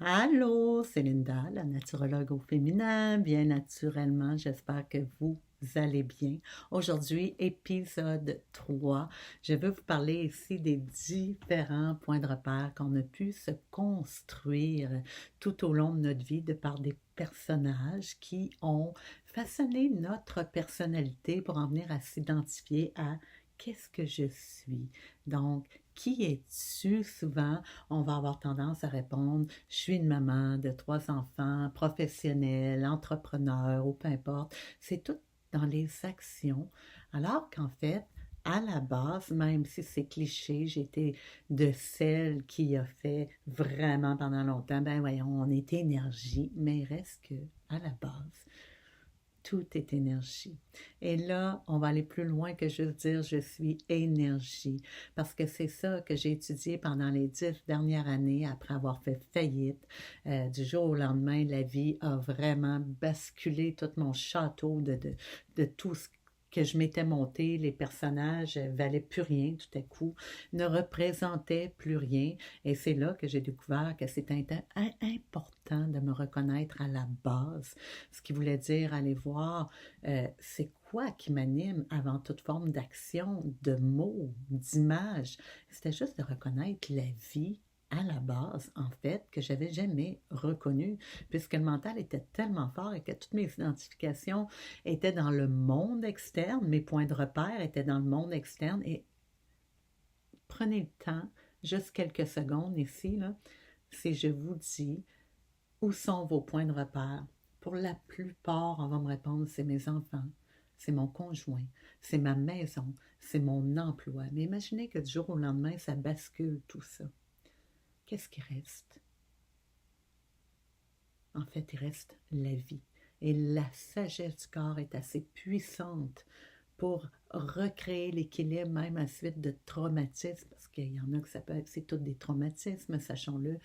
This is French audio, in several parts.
Allô, c'est Linda, la naturologue au féminin. Bien naturellement, j'espère que vous allez bien. Aujourd'hui, épisode 3. Je veux vous parler ici des différents points de repère qu'on a pu se construire tout au long de notre vie de par des personnages qui ont façonné notre personnalité pour en venir à s'identifier à qu'est-ce que je suis. Donc, qui es-tu? Souvent, on va avoir tendance à répondre, je suis une maman de 3 enfants, professionnelle, entrepreneur ou peu importe. C'est tout dans les actions. Alors qu'en fait, à la base, même si c'est cliché, j'étais de celle qui a fait vraiment pendant longtemps, ben voyons, on est énergie, mais il reste que, à la base, tout est énergie. Et là, on va aller plus loin que juste dire je suis énergie, parce que c'est ça que j'ai étudié pendant les 10 dernières années après avoir fait faillite. Du jour au lendemain, la vie a vraiment basculé tout mon château de tout ce que je m'étais monté, les personnages valaient plus rien tout à coup, ne représentaient plus rien. Et c'est là que j'ai découvert que c'était important de me reconnaître à la base, ce qui voulait dire aller voir c'est quoi qui m'anime avant toute forme d'action, de mots, d'image. C'était juste de reconnaître la vie à la base, en fait, que j'avais jamais reconnue, puisque le mental était tellement fort et que toutes mes identifications étaient dans le monde externe, mes points de repère étaient dans le monde externe, et prenez le temps, juste quelques secondes ici, là, si je vous dis où sont vos points de repère? Pour la plupart, on va me répondre, c'est mes enfants, c'est mon conjoint, c'est ma maison, c'est mon emploi. Mais imaginez que du jour au lendemain, ça bascule tout ça. Qu'est-ce qui reste? En fait, il reste la vie. Et la sagesse du corps est assez puissante pour recréer l'équilibre même à suite de traumatismes, parce qu'il y en a que ça peut être, c'est tous des traumatismes, sachons-le,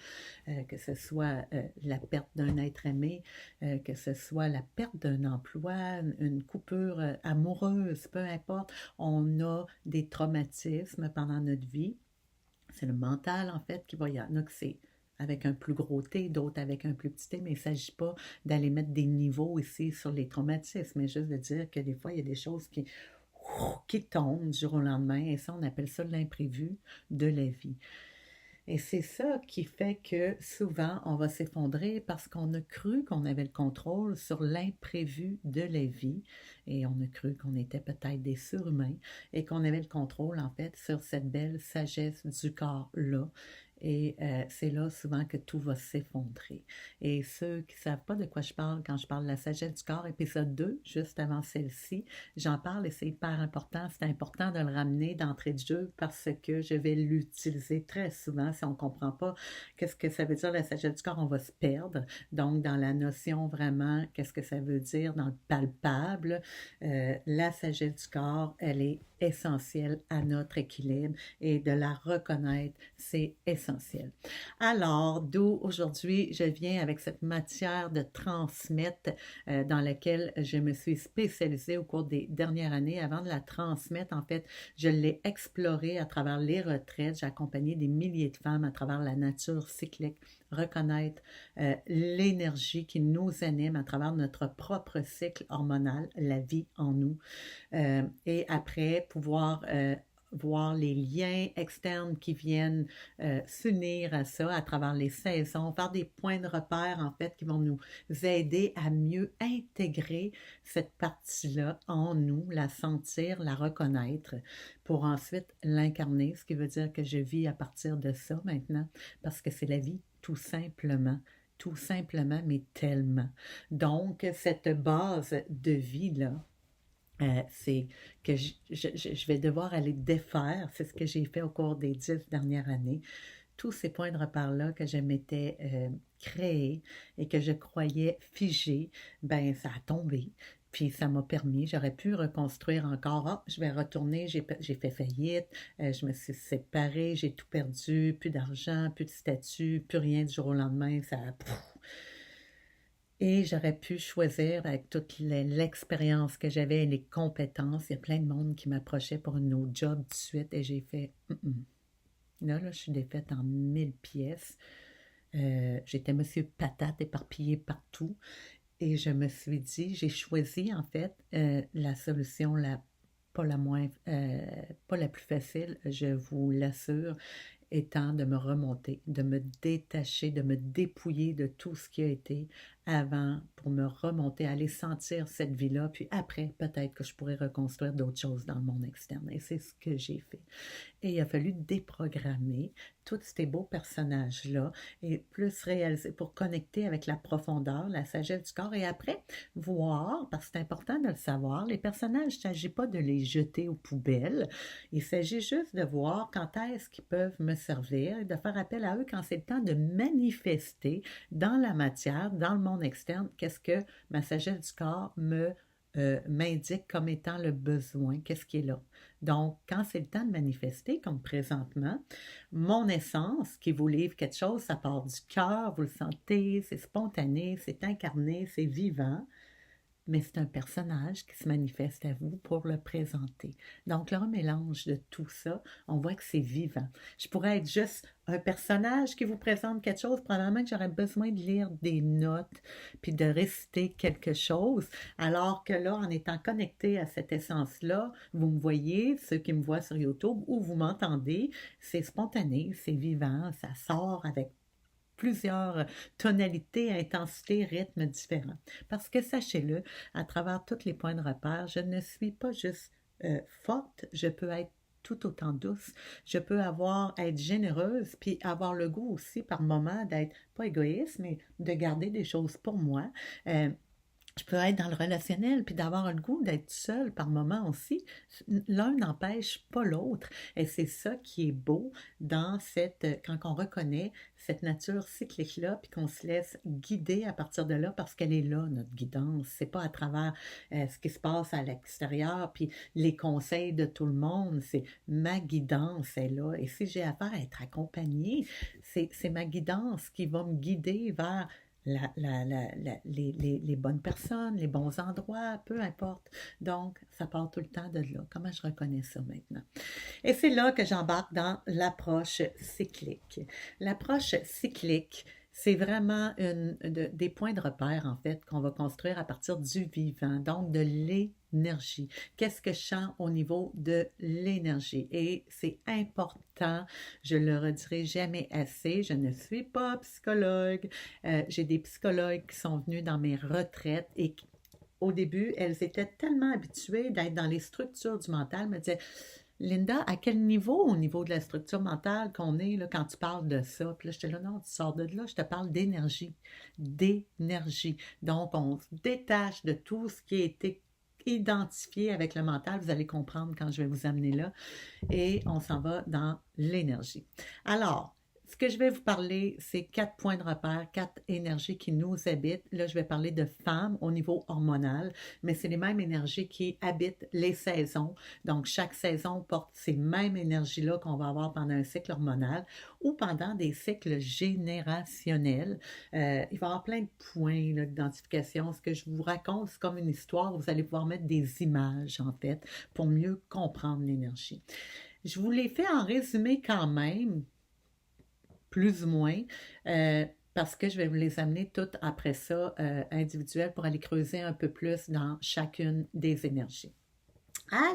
que ce soit la perte d'un être aimé, que ce soit la perte d'un emploi, une coupure amoureuse, peu importe, on a des traumatismes pendant notre vie. C'est le mental, en fait, qui va. Il y en a que c'est avec un plus gros T, d'autres avec un plus petit T, mais il ne s'agit pas d'aller mettre des niveaux ici sur les traumatismes, mais juste de dire que des fois, il y a des choses qui tombent du jour au lendemain, et ça, on appelle ça l'imprévu de la vie. Et c'est ça qui fait que souvent, on va s'effondrer parce qu'on a cru qu'on avait le contrôle sur l'imprévu de la vie et on a cru qu'on était peut-être des surhumains et qu'on avait le contrôle, en fait, sur cette belle sagesse du corps-là. Et c'est là souvent que tout va s'effondrer. Et ceux qui ne savent pas de quoi je parle quand je parle de la sagesse du corps, épisode 2, juste avant celle-ci, j'en parle et c'est hyper important. C'est important de le ramener d'entrée de jeu parce que je vais l'utiliser très souvent. Si on ne comprend pas qu'est-ce que ça veut dire la sagesse du corps, on va se perdre. Donc, dans la notion vraiment, qu'est-ce que ça veut dire dans le palpable, la sagesse du corps, elle est essentielle à notre équilibre et de la reconnaître, c'est essentiel. Alors, d'où aujourd'hui je viens avec cette matière de transmettre dans laquelle je me suis spécialisée au cours des dernières années. Avant de la transmettre, en fait, je l'ai explorée à travers les retraites. J'ai accompagné des milliers de femmes à travers la nature cyclique, reconnaître l'énergie qui nous anime à travers notre propre cycle hormonal, la vie en nous, et après pouvoir voir les liens externes qui viennent s'unir à ça à travers les saisons, faire des points de repère en fait qui vont nous aider à mieux intégrer cette partie-là en nous, la sentir, la reconnaître pour ensuite l'incarner, ce qui veut dire que je vis à partir de ça maintenant parce que c'est la vie tout simplement, mais tellement. Donc, cette base de vie-là, c'est que je vais devoir aller défaire, c'est ce que j'ai fait au cours des 10 dernières années, tous ces points de repère-là que je m'étais créés et que je croyais figés, ben ça a tombé. Puis ça m'a permis, j'aurais pu reconstruire encore. Ah, je vais retourner, j'ai fait faillite, je me suis séparée, j'ai tout perdu, plus d'argent, plus de statut, plus rien du jour au lendemain. Ça, et j'aurais pu choisir avec toute l'expérience que j'avais et les compétences. Il y a plein de monde qui m'approchait pour un autre job tout de suite et j'ai fait Là, je suis défaite en 1000 pièces. J'étais Monsieur Patate éparpillé partout. Et je me suis dit, j'ai choisi en fait la solution pas la moins, pas la plus facile, je vous l'assure, étant de me remonter, de me détacher, de me dépouiller de tout ce qui a été avant pour me remonter, aller sentir cette vie-là, puis après, peut-être que je pourrais reconstruire d'autres choses dans le monde externe. Et c'est ce que j'ai fait. Et il a fallu déprogrammer tous ces beaux personnages-là et plus réaliser pour connecter avec la profondeur, la sagesse du corps et après voir, parce que c'est important de le savoir, les personnages, il ne s'agit pas de les jeter aux poubelles, il s'agit juste de voir quand est-ce qu'ils peuvent me servir et de faire appel à eux quand c'est le temps de manifester dans la matière, dans le monde externe, qu'est-ce que ma sagesse du corps m'indique comme étant le besoin, qu'est-ce qui est là. Donc, quand c'est le temps de manifester, comme présentement, mon essence qui vous livre quelque chose, ça part du cœur, vous le sentez, c'est spontané, c'est incarné, c'est vivant, mais c'est un personnage qui se manifeste à vous pour le présenter. Donc, le mélange de tout ça, on voit que c'est vivant. Je pourrais être juste un personnage qui vous présente quelque chose, probablement que j'aurais besoin de lire des notes puis de réciter quelque chose, alors que là, en étant connecté à cette essence-là, vous me voyez, ceux qui me voient sur YouTube, ou vous m'entendez, c'est spontané, c'est vivant, ça sort avec plusieurs tonalités, intensités, rythmes différents. Parce que sachez-le, à travers tous les points de repère, je ne suis pas juste forte, je peux être tout autant douce, je peux être généreuse, puis avoir le goût aussi par moment d'être, pas égoïste, mais de garder des choses pour moi. Je peux être dans le relationnel, puis d'avoir le goût d'être seule par moment aussi. L'un n'empêche pas l'autre. Et c'est ça qui est beau quand on reconnaît cette nature cyclique-là, puis qu'on se laisse guider à partir de là, parce qu'elle est là, notre guidance. C'est pas à travers ce qui se passe à l'extérieur, puis les conseils de tout le monde. C'est ma guidance est là. Et si j'ai affaire à être accompagnée, c'est ma guidance qui va me guider vers les bonnes personnes, les bons endroits, peu importe. Donc, ça part tout le temps de là. Comment je reconnais ça maintenant? Et c'est là que j'embarque dans l'approche cyclique. L'approche cyclique, c'est vraiment des points de repère, en fait, qu'on va construire à partir du vivant, donc de l'énergie. Qu'est-ce que je sens au niveau de l'énergie? Et c'est important, je le redirai jamais assez, je ne suis pas psychologue. J'ai des psychologues qui sont venus dans mes retraites et au début, elles étaient tellement habituées d'être dans les structures du mental, me disaient Linda, à quel niveau, au niveau de la structure mentale qu'on est là, quand tu parles de ça? Puis là, j'étais là, non, tu sors de là, je te parle d'énergie. D'énergie. Donc, on se détache de tout ce qui a été identifié avec le mental. Vous allez comprendre quand je vais vous amener là. Et on s'en va dans l'énergie. Alors, ce que je vais vous parler, c'est 4 points de repère, 4 énergies qui nous habitent. Là, je vais parler de femmes au niveau hormonal, mais c'est les mêmes énergies qui habitent les saisons. Donc, chaque saison porte ces mêmes énergies-là qu'on va avoir pendant un cycle hormonal ou pendant des cycles générationnels. Il va y avoir plein de points d'identification. Ce que je vous raconte, c'est comme une histoire. Vous allez pouvoir mettre des images, en fait, pour mieux comprendre l'énergie. Je vous l'ai fait en résumé quand même, plus ou moins, parce que je vais vous les amener toutes après ça individuelles pour aller creuser un peu plus dans chacune des énergies.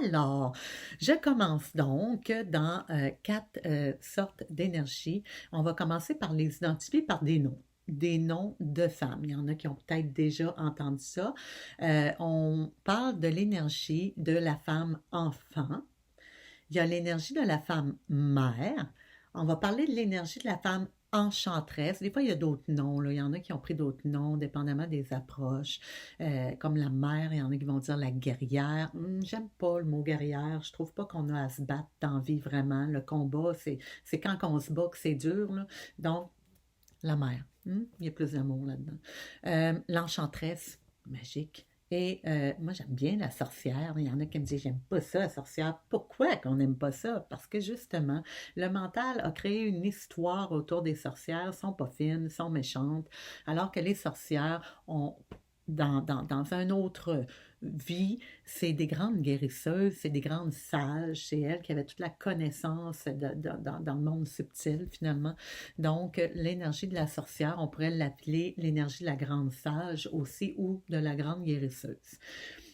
Alors, je commence donc dans 4 sortes d'énergie. On va commencer par les identifier par des noms. Des noms de femmes. Il y en a qui ont peut-être déjà entendu ça. On parle de l'énergie de la femme enfant. Il y a l'énergie de la femme mère. On va parler de l'énergie de la femme enchanteresse. Des fois, il y a d'autres noms. Là. Il y en a qui ont pris d'autres noms, dépendamment des approches. Comme la mère, il y en a qui vont dire la guerrière. J'aime pas le mot guerrière. Je trouve pas qu'on a à se battre dans la vie vraiment. Le combat, c'est quand on se bat que c'est dur. Là. Donc, la mère. Il y a plus d'amour là-dedans. L'enchanteresse, magique. Et moi, j'aime bien la sorcière. Il y en a qui me disent, j'aime pas ça, la sorcière. Pourquoi qu'on n'aime pas ça? Parce que justement, le mental a créé une histoire autour des sorcières. Elles sont pas fines, sont méchantes. Alors que les sorcières ont dans un autre vie, c'est des grandes guérisseuses, c'est des grandes sages, c'est elles qui avaient toute la connaissance dans le monde subtil finalement. Donc, l'énergie de la sorcière, on pourrait l'appeler l'énergie de la grande sage aussi ou de la grande guérisseuse.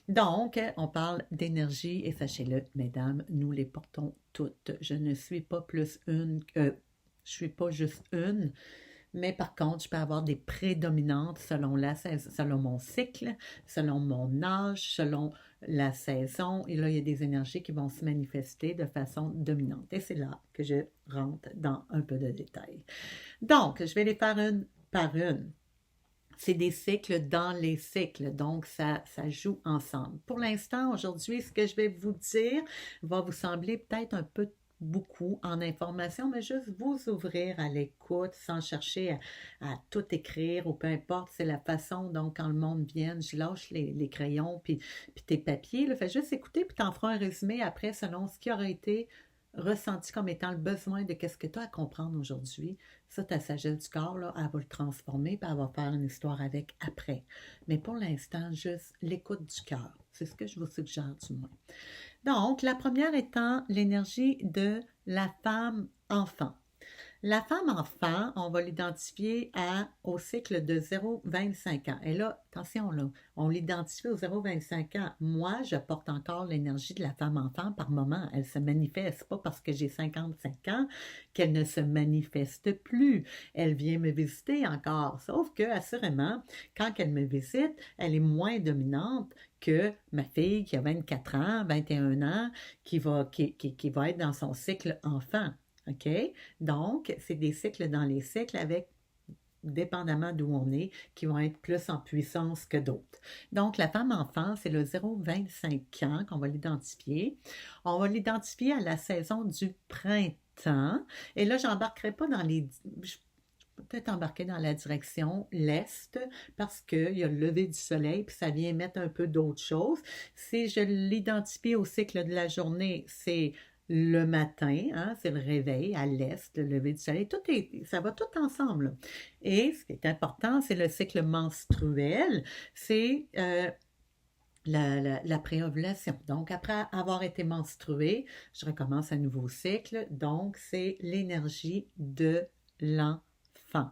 Donc, on parle d'énergie et sachez-le, mesdames, nous les portons toutes. Je ne suis pas plus une, je suis pas juste une, mais par contre, je peux avoir des prédominantes selon mon cycle, selon mon âge, selon la saison. Et là, il y a des énergies qui vont se manifester de façon dominante. Et c'est là que je rentre dans un peu de détails. Donc, je vais les faire une par une. C'est des cycles dans les cycles, donc ça joue ensemble. Pour l'instant, aujourd'hui, ce que je vais vous dire va vous sembler peut-être un peu beaucoup en information, mais juste vous ouvrir à l'écoute sans chercher à tout écrire ou peu importe, c'est la façon, donc quand le monde vient, je lâche les crayons puis tes papiers, là, fais juste écouter puis t'en feras un résumé après selon ce qui aurait été ressenti comme étant le besoin de qu'est-ce que tu as à comprendre aujourd'hui. Ça, ta sagesse du corps, là, elle va le transformer puis elle va faire une histoire avec après. Mais pour l'instant, juste l'écoute du cœur. C'est ce que je vous suggère du moins. Donc, la première étant l'énergie de la femme enfant. La femme enfant, on va l'identifier au cycle de 0,25 ans. Et là, attention, là, on l'identifie au 0,25 ans. Moi, je porte encore l'énergie de la femme enfant par moment. Elle se manifeste pas parce que j'ai 55 ans qu'elle ne se manifeste plus. Elle vient me visiter encore. Sauf que, assurément, quand elle me visite, elle est moins dominante que ma fille qui a 24 ans, 21 ans, qui va être dans son cycle enfant. OK? Donc, c'est des cycles dans les cycles avec, dépendamment d'où on est, qui vont être plus en puissance que d'autres. Donc, la femme enfant, c'est le 0,25 ans qu'on va l'identifier. On va l'identifier à la saison du printemps. Et là, je n'embarquerai pas dans les... Je peux peut-être embarquer dans la direction l'Est parce qu'il y a le lever du soleil puis ça vient mettre un peu d'autres choses. Si je l'identifie au cycle de la journée, c'est le matin, hein, c'est le réveil à l'est, le lever du soleil, ça va tout ensemble. Et ce qui est important, c'est le cycle menstruel, c'est la préovulation. Donc, après avoir été menstruée, je recommence un nouveau cycle. Donc, c'est l'énergie de l'enfant.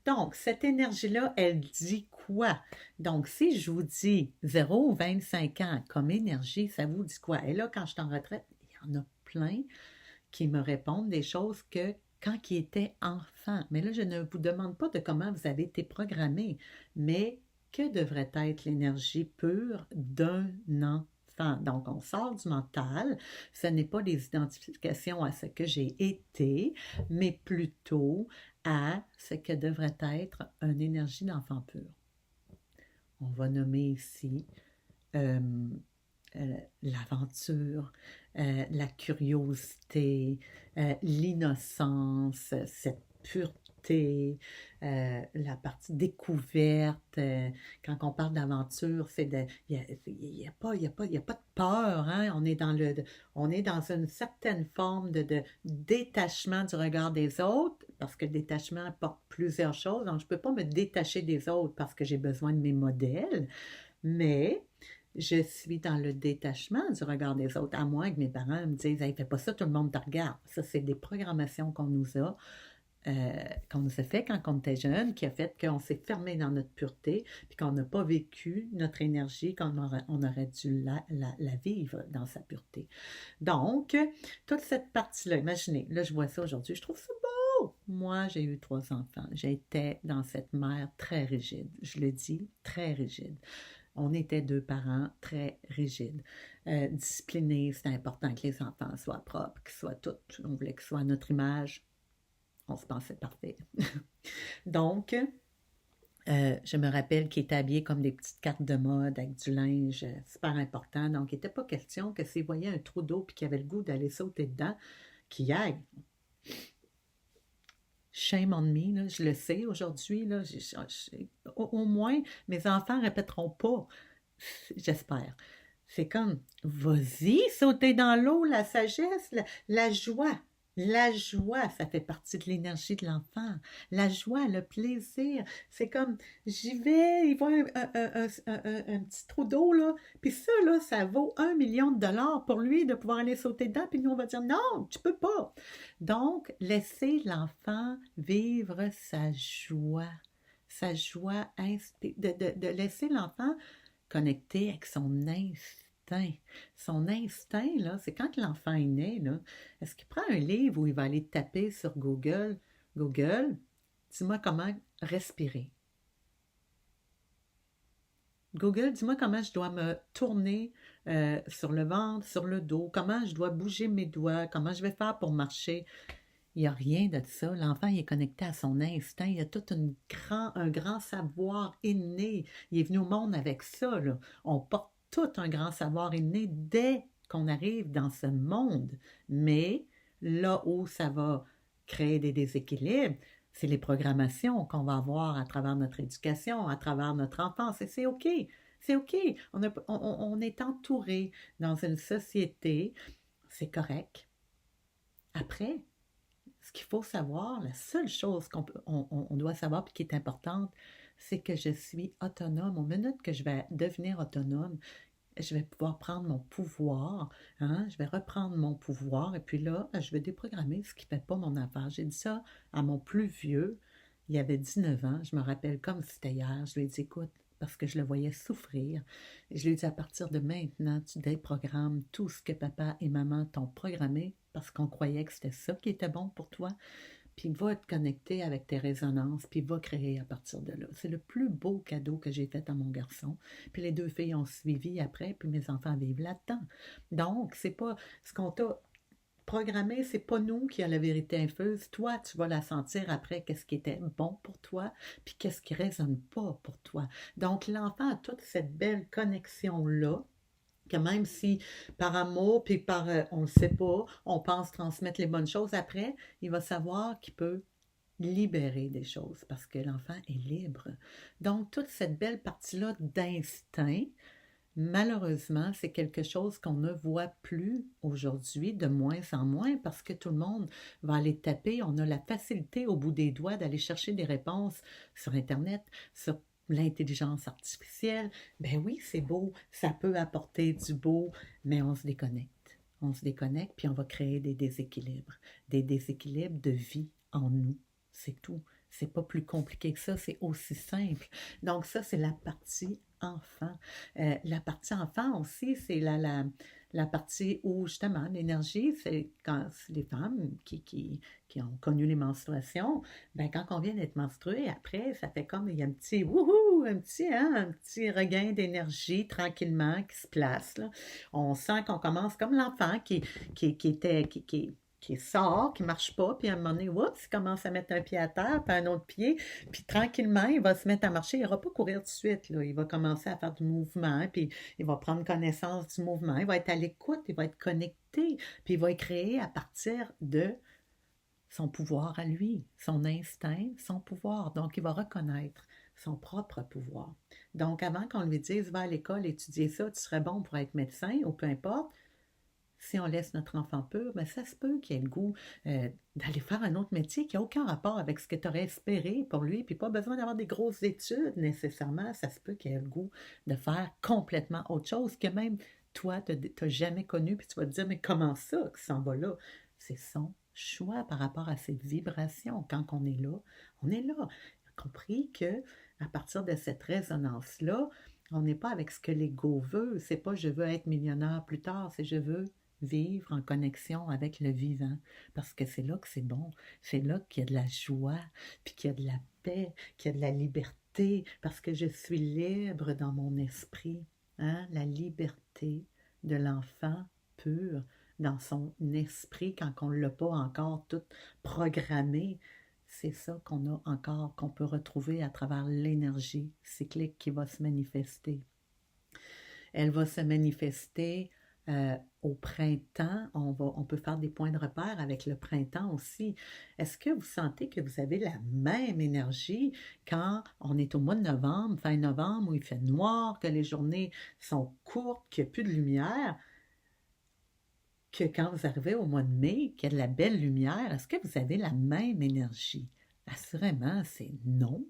Donc, cette énergie-là, elle dit quoi? Donc, si je vous dis 0,25 ans comme énergie, ça vous dit quoi? Et là, quand je suis en retraite, il y en a plein qui me répondent des choses que quand ils étaient enfants. Mais là, je ne vous demande pas de comment vous avez été programmé, mais que devrait être l'énergie pure d'un enfant? Donc, on sort du mental. Ce n'est pas des identifications à ce que j'ai été, mais plutôt à ce que devrait être une énergie d'enfant pur. On va nommer ici l'aventure, la curiosité, l'innocence, cette pureté, la partie découverte. Quand on parle d'aventure, il n'y a pas de peur. Hein? On est dans une certaine forme de détachement du regard des autres, parce que le détachement apporte plusieurs choses. Donc, je ne peux pas me détacher des autres parce que j'ai besoin de mes modèles, mais je suis dans le détachement du regard des autres, à moins que mes parents me disent hey, « fais pas ça, tout le monde te regarde ». Ça, c'est des programmations qu'on nous a fait quand on était jeune, qui a fait qu'on s'est fermé dans notre pureté, puis qu'on n'a pas vécu notre énergie comme on aurait dû la vivre dans sa pureté. Donc, toute cette partie-là, imaginez, là, je vois ça aujourd'hui, je trouve ça beau. Moi, j'ai eu 3 enfants. J'étais dans cette mère très rigide. Je le dis, très rigide. On était 2 parents très rigides. Disciplinés, c'était important que les enfants soient propres, qu'ils soient tous, on voulait qu'ils soient à notre image. On se pensait parfait. Donc, je me rappelle qu'il était habillé comme des petites cartes de mode avec du linge super important. Donc, il n'était pas question que s'il voyait un trou d'eau et qu'il avait le goût d'aller sauter dedans, qu'il y aille. Shame on me, là, je le sais aujourd'hui. Là, au moins, mes enfants ne répéteront pas. J'espère. C'est comme, vas-y, sauter dans l'eau, la sagesse, la joie, La joie, ça fait partie de l'énergie de l'enfant. La joie, le plaisir, c'est comme, j'y vais, il voit un petit trou d'eau, là, puis ça, là, ça vaut 1 million de dollars pour lui de pouvoir aller sauter dedans, puis nous, on va dire, non, tu peux pas. Donc, laisser l'enfant vivre sa joie, de laisser l'enfant connecté avec son instinct. Son instinct, là, c'est quand l'enfant est né, là, est-ce qu'il prend un livre où il va aller taper sur Google, Google, dis-moi comment respirer. Google, dis-moi comment je dois me tourner sur le ventre, sur le dos, comment je dois bouger mes doigts, comment je vais faire pour marcher. Il n'y a rien de ça. L'enfant, il est connecté à son instinct. Il y a tout un grand savoir inné. Il est venu au monde avec ça, là. On porte tout un grand savoir inné dès qu'on arrive dans ce monde. Mais là où ça va créer des déséquilibres, c'est les programmations qu'on va avoir à travers notre éducation, à travers notre enfance. Et c'est OK. C'est OK. On est entouré dans une société. C'est correct. Après, ce qu'il faut savoir, la seule chose on doit savoir et qui est importante, c'est que je suis autonome. Au minute que je vais devenir autonome, je vais pouvoir prendre mon pouvoir, hein, je vais reprendre mon pouvoir et puis là, je vais déprogrammer ce qui ne fait pas mon affaire. J'ai dit ça à mon plus vieux, il avait 19 ans, je me rappelle comme si c'était hier, je lui ai dit, écoute, parce que je le voyais souffrir. Et je lui ai dit, à partir de maintenant, tu déprogrammes tout ce que papa et maman t'ont programmé parce qu'on croyait que c'était ça qui était bon pour toi. Puis va te connecter avec tes résonances, puis va créer à partir de là. C'est le plus beau cadeau que j'ai fait à mon garçon. Puis les 2 filles ont suivi après, puis mes enfants vivent là-dedans. Donc, c'est pas ce qu'on t'a programmé, c'est pas nous qui a la vérité infuse. Toi, tu vas la sentir après, qu'est-ce qui était bon pour toi, puis qu'est-ce qui résonne pas pour toi. Donc, l'enfant a toute cette belle connexion-là, que même si par amour, puis par, on ne le sait pas, on pense transmettre les bonnes choses après, il va savoir qu'il peut libérer des choses parce que l'enfant est libre. Donc, toute cette belle partie-là d'instinct, malheureusement, c'est quelque chose qu'on ne voit plus aujourd'hui, de moins en moins, parce que tout le monde va aller taper. On a la facilité au bout des doigts d'aller chercher des réponses sur Internet, sur l'intelligence artificielle. Ben oui, c'est beau, ça peut apporter du beau, mais on se déconnecte. On se déconnecte, puis on va créer des déséquilibres de vie en nous. C'est tout. C'est pas plus compliqué que ça, c'est aussi simple. Donc ça, c'est la partie enfant. La partie enfant aussi, c'est la partie où justement l'énergie, c'est quand les femmes qui ont connu les menstruations, ben quand on vient d'être menstrué, après, ça fait comme il y a un petit wouhou, un petit regain d'énergie tranquillement qui se place. Là. On sent qu'on commence comme l'enfant qui sort, qui marche pas, puis à un moment donné, oups, il commence à mettre un pied à terre, puis un autre pied, puis tranquillement, il va se mettre à marcher. Il n'ira pas courir tout de suite, là. Il va commencer à faire du mouvement, puis il va prendre connaissance du mouvement. Il va être à l'écoute, il va être connecté, puis il va créer à partir de son pouvoir à lui, son instinct, son pouvoir. Donc, il va reconnaître son propre pouvoir. Donc, avant qu'on lui dise, va à l'école étudier ça, tu serais bon pour être médecin, ou peu importe, si on laisse notre enfant pur, ben ça se peut qu'il ait le goût d'aller faire un autre métier qui n'a aucun rapport avec ce que tu aurais espéré pour lui, puis pas besoin d'avoir des grosses études nécessairement. Ça se peut qu'il ait le goût de faire complètement autre chose que même toi, tu n'as jamais connu, puis tu vas te dire, mais comment ça qu'il s'en va là? C'est son choix par rapport à ses vibrations. Quand on est là, on est là. Compris que à partir de cette résonance-là, on n'est pas avec ce que l'ego veut. C'est pas je veux être millionnaire plus tard, c'est je veux vivre en connexion avec le vivant, parce que c'est là que c'est bon, c'est là qu'il y a de la joie, puis qu'il y a de la paix, qu'il y a de la liberté, parce que je suis libre dans mon esprit, hein? La liberté de l'enfant pur dans son esprit quand on ne l'a pas encore tout programmé. C'est ça qu'on a encore, qu'on peut retrouver à travers l'énergie cyclique qui va se manifester. Elle va se manifester au printemps. On peut faire des points de repère avec le printemps aussi. Est-ce que vous sentez que vous avez la même énergie quand on est au mois de novembre, fin novembre, où il fait noir, que les journées sont courtes, qu'il n'y a plus de lumière? que quand vous arrivez au mois de mai, qu'il y a de la belle lumière, est-ce que vous avez la même énergie? Assurément, c'est non.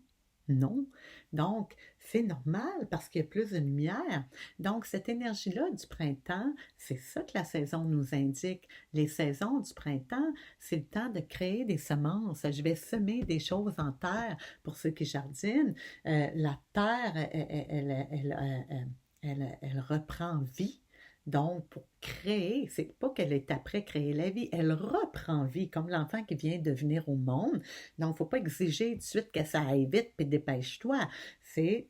Non. Donc, c'est normal parce qu'il y a plus de lumière. Donc, cette énergie-là du printemps, c'est ça que la saison nous indique. Les saisons du printemps, c'est le temps de créer des semences. Je vais semer des choses en terre pour ceux qui jardinent. La terre, elle reprend vie. Donc, pour créer, c'est pas qu'elle est après créer la vie, elle reprend vie, comme l'enfant qui vient de venir au monde. Donc, il ne faut pas exiger tout de suite que ça aille vite, puis dépêche-toi. C'est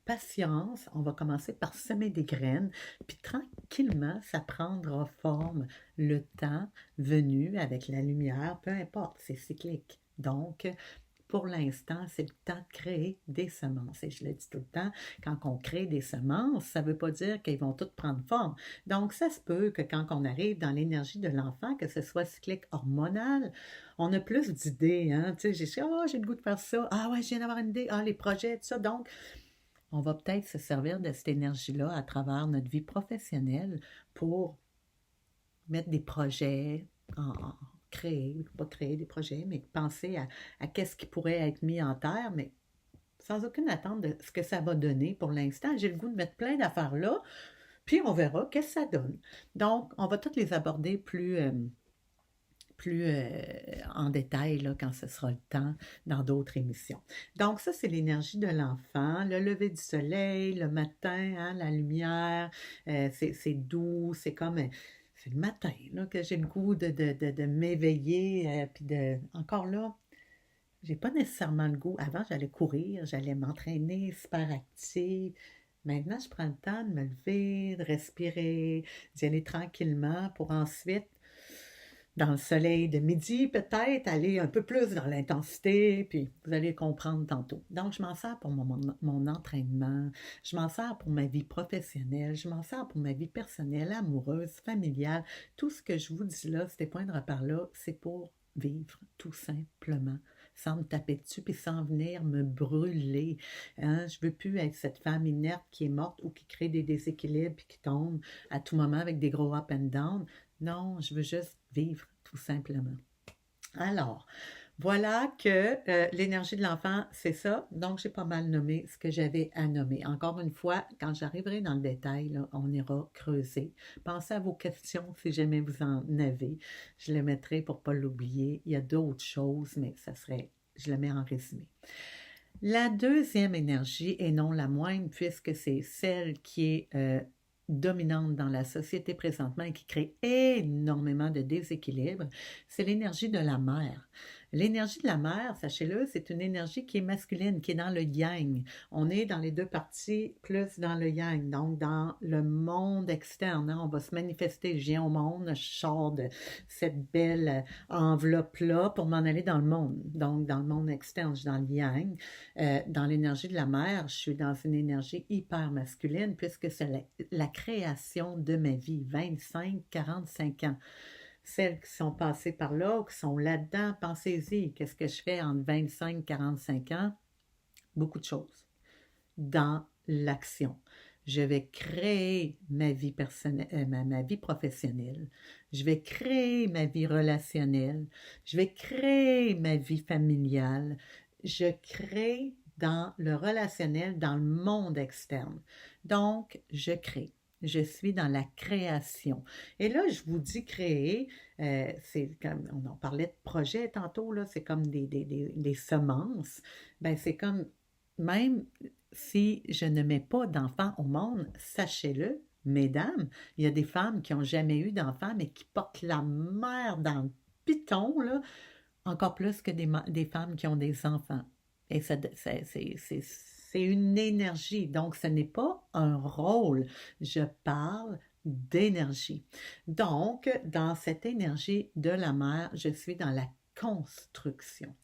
patience, on va commencer par semer des graines, puis tranquillement, ça prendra forme le temps venu avec la lumière, peu importe, c'est cyclique. Donc, pour l'instant, c'est le temps de créer des semences. Et je le dis tout le temps, quand on crée des semences, ça ne veut pas dire qu'elles vont toutes prendre forme. Donc, ça se peut que quand on arrive dans l'énergie de l'enfant, que ce soit cyclique hormonal, on a plus d'idées. Hein? Tu sais, j'ai dit, oh, j'ai le goût de faire ça. Ah ouais, je viens d'avoir une idée. Ah, les projets, tout ça. Donc, on va peut-être se servir de cette énergie-là à travers notre vie professionnelle pour mettre des projets créer, pas créer des projets, mais penser à qu'est-ce qui pourrait être mis en terre, mais sans aucune attente de ce que ça va donner pour l'instant. J'ai le goût de mettre plein d'affaires là, puis on verra qu'est-ce que ça donne. Donc, on va toutes les aborder plus en détail là, quand ce sera le temps dans d'autres émissions. Donc ça, c'est l'énergie de l'enfant, le lever du soleil, le matin, hein, la lumière, c'est doux, c'est comme... c'est le matin là, que j'ai le goût de m'éveiller, puis encore là, j'ai pas nécessairement le goût. Avant, j'allais courir, j'allais m'entraîner, super active. Maintenant, je prends le temps de me lever, de respirer, d'y aller tranquillement pour ensuite dans le soleil de midi, peut-être, aller un peu plus dans l'intensité, puis vous allez comprendre tantôt. Donc, je m'en sers pour mon entraînement, je m'en sers pour ma vie professionnelle, je m'en sers pour ma vie personnelle, amoureuse, familiale. Tout ce que je vous dis là, ces points de repère-là, c'est pour vivre, tout simplement, sans me taper dessus, puis sans venir me brûler. Hein? Je ne veux plus être cette femme inerte qui est morte ou qui crée des déséquilibres, puis qui tombe à tout moment avec des gros up and down. Non, je veux juste vivre, tout simplement. Alors, voilà que l'énergie de l'enfant, c'est ça. Donc, j'ai pas mal nommé ce que j'avais à nommer. Encore une fois, quand j'arriverai dans le détail, là, on ira creuser. Pensez à vos questions si jamais vous en avez. Je les mettrai pour ne pas l'oublier. Il y a d'autres choses, mais ça serait, je le mets en résumé. La deuxième énergie, et non la moindre, puisque c'est celle qui est dominante dans la société présentement et qui crée énormément de déséquilibre, c'est l'énergie de la mer. L'énergie de la mer, sachez-le, c'est une énergie qui est masculine, qui est dans le yang. On est dans les deux parties, plus dans le yang, donc dans le monde externe. Hein? On va se manifester, je viens au monde, je sors de cette belle enveloppe-là pour m'en aller dans le monde. Donc, dans le monde externe, je suis dans le yang. Dans l'énergie de la mer, je suis dans une énergie hyper masculine puisque c'est la création de ma vie, 25-45 ans. Celles qui sont passées par là ou qui sont là-dedans, pensez-y, qu'est-ce que je fais entre 25-45 ans? Beaucoup de choses. Dans l'action. Je vais créer ma vie personnelle, ma vie professionnelle. Je vais créer ma vie relationnelle. Je vais créer ma vie familiale. Je crée dans le relationnel, dans le monde externe. Donc, je crée. Je suis dans la création. Et là, je vous dis créer, c'est comme, on en parlait de projet tantôt, là, c'est comme des semences. Ben, c'est comme, même si je ne mets pas d'enfants au monde, sachez-le, mesdames, il y a des femmes qui n'ont jamais eu d'enfants, mais qui portent la mère dans le piton, là, encore plus que des femmes qui ont des enfants. Et c'est une énergie. Donc, ce n'est pas un rôle. Je parle d'énergie. Donc, dans cette énergie de la mer, je suis dans la construction.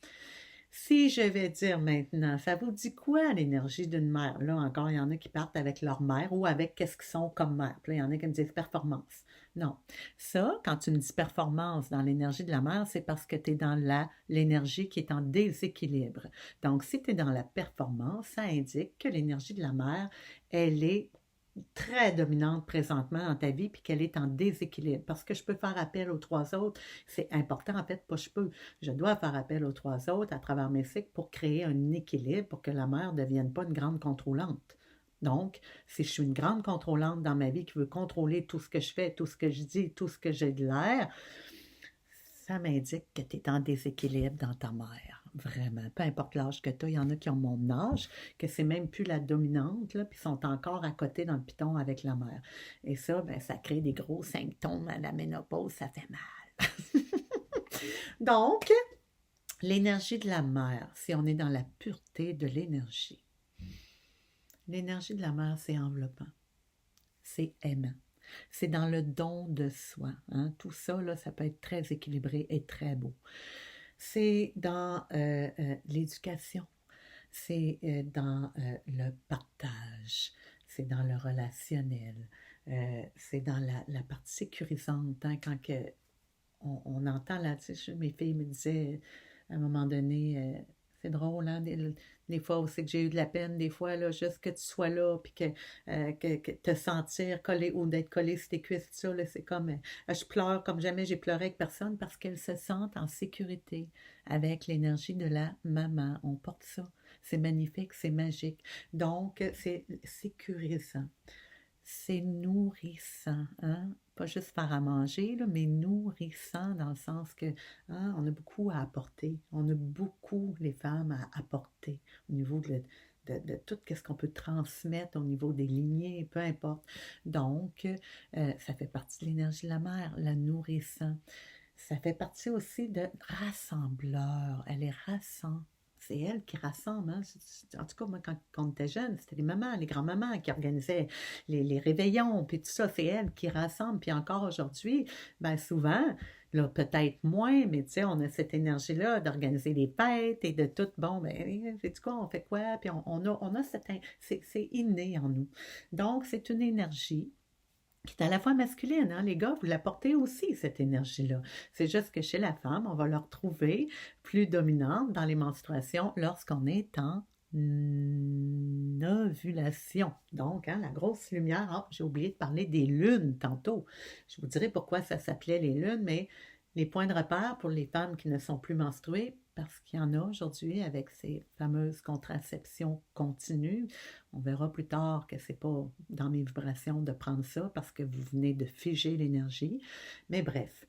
Si je vais dire maintenant, ça vous dit quoi l'énergie d'une mère? Là encore, il y en a qui partent avec leur mère ou avec qu'est-ce qu'ils sont comme mère. Puis là, il y en a qui me disent performance. Non. Ça, quand tu me dis performance dans l'énergie de la mère, c'est parce que tu es dans l'énergie qui est en déséquilibre. Donc, si tu es dans la performance, ça indique que l'énergie de la mère, elle est très dominante présentement dans ta vie, puis qu'elle est en déséquilibre. Parce que je peux faire appel aux trois autres, c'est important en fait, pas je dois faire appel aux trois autres à travers mes cycles pour créer un équilibre, pour que la mère ne devienne pas une grande contrôlante. Donc, si je suis une grande contrôlante dans ma vie qui veut contrôler tout ce que je fais, tout ce que je dis, tout ce que j'ai de l'air, ça m'indique que tu es en déséquilibre dans ta mère. Vraiment. Peu importe l'âge que tu as, il y en a qui ont mon âge, que c'est même plus la dominante, là, puis sont encore à côté dans le piton avec la mère. Et ça, ben, ça crée des gros symptômes à la ménopause, ça fait mal. Donc, l'énergie de la mère, si on est dans la pureté de l'énergie de la mère, c'est enveloppant, c'est aimant. C'est dans le don de soi. Hein? Tout ça, là, ça peut être très équilibré et très beau. C'est dans l'éducation, c'est dans le partage, c'est dans le relationnel, c'est dans la partie sécurisante. Hein, quand on entend là, tu sais, mes filles me disaient à un moment donné, c'est drôle, hein, des fois aussi que j'ai eu de la peine, des fois, là, juste que tu sois là, puis que te sentir collé ou d'être collé sur tes cuisses, tout ça, là, c'est comme, je pleure comme jamais j'ai pleuré avec personne parce qu'elles se sentent en sécurité avec l'énergie de la maman. On porte ça. C'est magnifique, c'est magique. Donc, c'est sécurisant. C'est nourrissant, hein? Pas juste faire à manger, là, mais nourrissant dans le sens que hein, on a beaucoup à apporter. On a beaucoup, les femmes, à apporter au niveau de tout ce qu'on peut transmettre au niveau des lignées, peu importe. Donc, ça fait partie de l'énergie de la mère, la nourrissant. Ça fait partie aussi de rassembleur. Elle est rassembleur. C'est elle qui rassemble. Hein? En tout cas, moi, quand on était jeune, c'était les mamans, les grands-mamans qui organisaient les réveillons, puis tout ça, c'est elle qui rassemble. Puis encore aujourd'hui, ben souvent, là, peut-être moins, mais tu sais, on a cette énergie-là d'organiser des fêtes et de tout. Bon, ben, sais-tu quoi, on fait quoi? Puis on a cette... C'est inné en nous. Donc, c'est une énergie qui est à la fois masculine. Hein? Les gars, vous l'apportez aussi, cette énergie-là. C'est juste que chez la femme, on va la retrouver plus dominante dans les menstruations lorsqu'on est en ovulation. Donc, hein, la grosse lumière. Oh, j'ai oublié de parler des lunes tantôt. Je vous dirai pourquoi ça s'appelait les lunes, mais les points de repère pour les femmes qui ne sont plus menstruées, parce qu'il y en a aujourd'hui avec ces fameuses contraceptions continues. On verra plus tard que c'est pas dans mes vibrations de prendre ça parce que vous venez de figer l'énergie. Mais bref,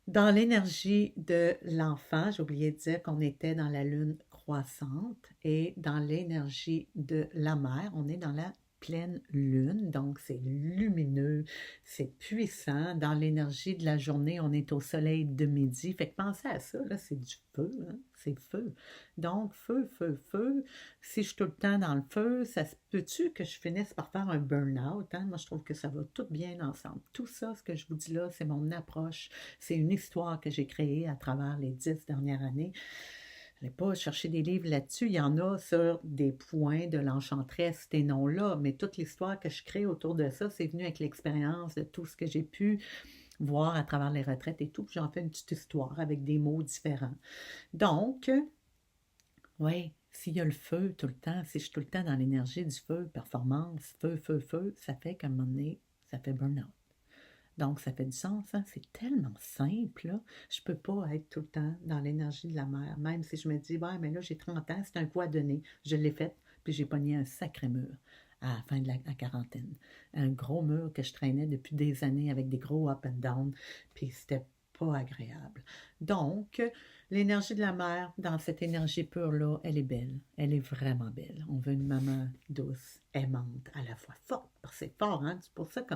dans l'énergie de l'enfant, j'ai oublié de dire qu'on était dans la lune croissante et dans l'énergie de la mère, on est dans la pleine lune, donc c'est lumineux, c'est puissant. Dans l'énergie de la journée, on est au soleil de midi. Fait que pensez à ça, là, c'est du feu, hein? C'est feu. Donc, feu, feu, feu. Si je suis tout le temps dans le feu, ça se peut-tu que je finisse par faire un burn-out? Hein? Moi, je trouve que ça va tout bien ensemble. Tout ça, ce que je vous dis là, c'est mon approche. C'est une histoire que j'ai créée à travers les 10 dernières années. Je n'ai pas cherché des livres là-dessus. Il y en a sur des points de l'enchanteresse, ces noms-là, mais toute l'histoire que je crée autour de ça, c'est venu avec l'expérience de tout ce que j'ai pu voir à travers les retraites et tout. Puis j'en fais une petite histoire avec des mots différents. Donc, oui, s'il y a le feu tout le temps, si je suis tout le temps dans l'énergie du feu, performance, feu, feu, feu, ça fait qu'à un moment donné, ça fait burn-out. Donc, ça fait du sens, hein? C'est tellement simple, là. Je peux pas être tout le temps dans l'énergie de la mer, même si je me dis, ouais, mais là, j'ai 30 ans, c'est un coup à donner. Je l'ai fait, puis j'ai pogné un sacré mur à la fin de la quarantaine. Un gros mur que je traînais depuis des années avec des gros up and down, puis c'était pas agréable. Donc, l'énergie de la mer, dans cette énergie pure-là, elle est belle. Elle est vraiment belle. On veut une maman douce, aimante, à la fois forte, parce que c'est fort, hein? C'est pour ça que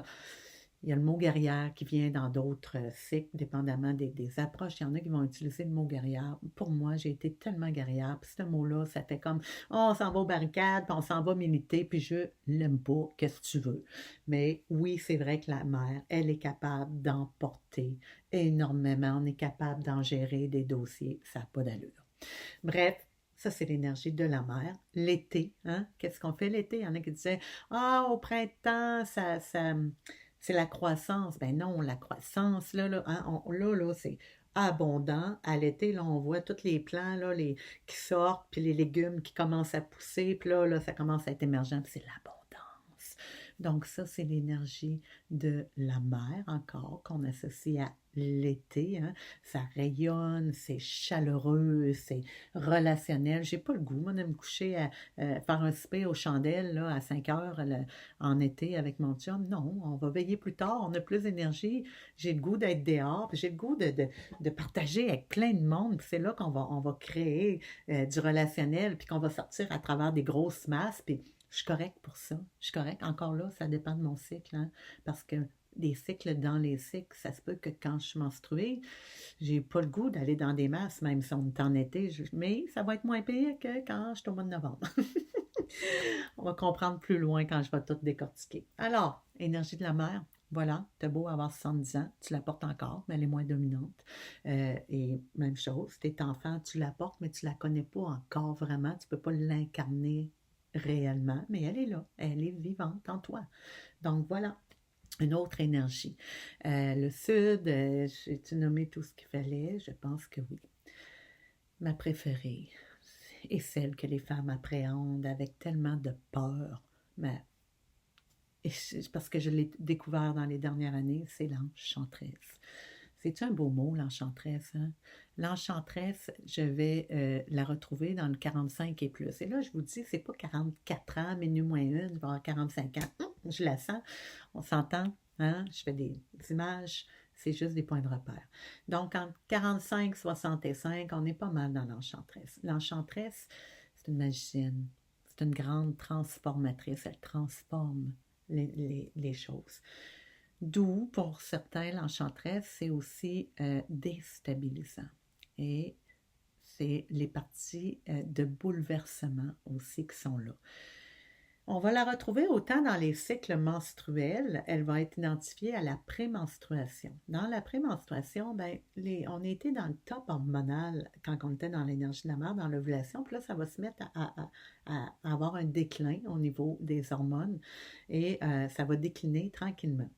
il y a le mot guerrière qui vient dans d'autres cycles, dépendamment des approches. Il y en a qui vont utiliser le mot guerrière. Pour moi, j'ai été tellement guerrière. Puis ce mot-là, ça fait comme oh, on s'en va aux barricades, puis on s'en va militer, puis je l'aime pas, qu'est-ce que tu veux. Mais oui, c'est vrai que la mère, elle est capable d'en porter énormément. On est capable d'en gérer des dossiers. Ça n'a pas d'allure. Bref, ça, c'est l'énergie de la mer. L'été, hein? Qu'est-ce qu'on fait l'été? Il y en a qui disaient ah, au printemps, c'est la croissance. Ben non, la croissance, là, hein, là, c'est abondant. À l'été, là, on voit tous les plants là, qui sortent, puis les légumes qui commencent à pousser, puis là, ça commence à être émergent, puis c'est l'abondance. Donc ça, c'est l'énergie de la mer encore, qu'on associe à l'été, hein. Ça rayonne, c'est chaleureux, c'est relationnel. J'ai pas le goût, moi, de me coucher à faire un souper aux chandelles là, à 5 heures en été avec mon chum. Non, on va veiller plus tard, on a plus d'énergie. J'ai le goût d'être dehors, puis j'ai le goût de partager avec plein de monde. Puis c'est là on va créer du relationnel, puis qu'on va sortir à travers des grosses masses, puis je suis correcte pour ça. Je suis correcte. Encore là, ça dépend de mon cycle, hein, parce que des cycles dans les cycles, ça se peut que quand je suis menstruée, j'ai pas le goût d'aller dans des masses, même si on est en été, mais ça va être moins pire que quand je suis au mois de novembre. On va comprendre plus loin quand je vais tout décortiquer. Alors, énergie de la mer, voilà, t'as beau avoir 70 ans, tu la portes encore, mais elle est moins dominante. Et même chose, t'es enfant, tu la portes, mais tu la connais pas encore vraiment, tu peux pas l'incarner réellement, mais elle est là, elle est vivante en toi. Donc voilà, une autre énergie. Le sud, j'ai-tu nommé tout ce qu'il fallait? Je pense que oui. Ma préférée est celle que les femmes appréhendent avec tellement de peur, mais parce que je l'ai découvert dans les dernières années, c'est l'enchanteresse. C'est-tu un beau mot, l'enchanteresse? Hein? L'enchanteresse, je vais la retrouver dans le 45 et plus. Et là, je vous dis, c'est pas 44 ans, minuit moins une, je vais avoir 45 ans. Je la sens, on s'entend, hein? Je fais des images, c'est juste des points de repère. Donc, entre 45 et 65, on est pas mal dans l'enchanteresse. L'enchanteresse, c'est une magicienne, c'est une grande transformatrice, elle transforme les choses. D'où, pour certains, l'enchanteresse, c'est aussi déstabilisant. Et c'est les parties de bouleversement aussi qui sont là. On va la retrouver autant dans les cycles menstruels, elle va être identifiée à la prémenstruation. Dans la prémenstruation, ben, on était dans le top hormonal quand on était dans l'énergie de la mère, dans l'ovulation, puis là, ça va se mettre à avoir un déclin au niveau des hormones et ça va décliner tranquillement.